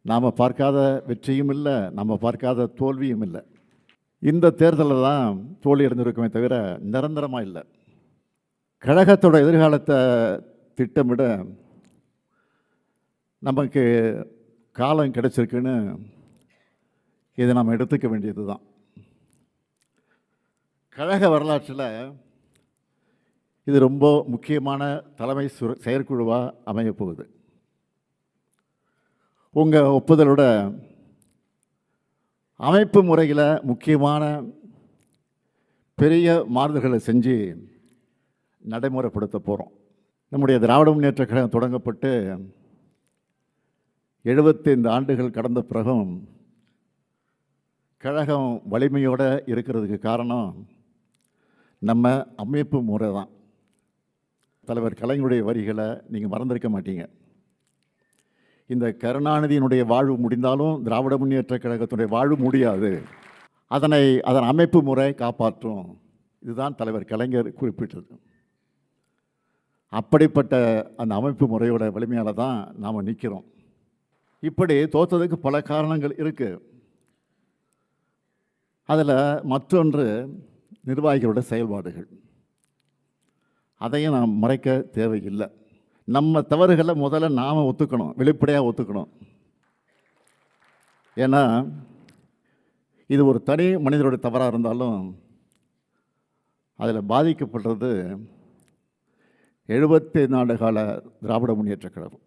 நாம் பார்க்காத வெற்றியும் இல்லை, நம்ம பார்க்காத தோல்வியும் இல்லை. இந்த தேர்தலில் தான் தோல்வி அடைஞ்சிருக்குமே தவிர நிரந்தரமாக இல்லை. கழகத்தோட எதிர்காலத்தை திட்டமிட நமக்கு காலம் கிடைச்சிருக்குன்னு இதை நாம் எடுத்துக்க வேண்டியது தான். கழக வரலாற்றில் இது ரொம்ப முக்கியமான தலைமை செயற்குழுவாக அமைய போகுது. உங்கள் ஒப்புதலோட அமைப்பு முறையில் முக்கியமான பெரிய மாறுதல்களை செஞ்சு நடைமுறைப்படுத்த போகிறோம். நம்முடைய திராவிட முன்னேற்ற கழகம் தொடங்கப்பட்டு 75 ஆண்டுகள் கடந்த பிறகும் கழகம் வலிமையோடு இருக்கிறதுக்கு காரணம் நம்ம அமைப்பு முறை தான். தலைவர் கலைஞருடைய வரிகளை நீங்கள் மறந்திருக்க மாட்டீங்க. இந்த கருணாநிதியினுடைய வாழ்வு முடிந்தாலும் திராவிட முன்னேற்ற கழகத்தினுடைய வாழ்வு முடியாது, அதன் அமைப்பு முறை காப்பாற்றும். இதுதான் தலைவர் கலைஞர் குறிப்பிட்டது. அப்படிப்பட்ட அந்த அமைப்பு முறையோட வலிமையால் தான் நாம் நிற்கிறோம். இப்படி தோற்றதுக்கு பல காரணங்கள் இருக்குது. அதில் மற்றொன்று நிர்வாகிகளோட செயல்பாடுகள். அதையும் நாம் மறைக்க தேவையில்லை. நம்ம தவறுகளை முதல்ல நாம் ஒத்துக்கணும், வெளிப்படையாக ஒத்துக்கணும். ஏன்னா இது ஒரு தனி மனிதனுடைய தவறாக இருந்தாலும் அதில் பாதிக்கப்படுறது 75 ஆண்டு கால திராவிட முன்னேற்ற கழகம்.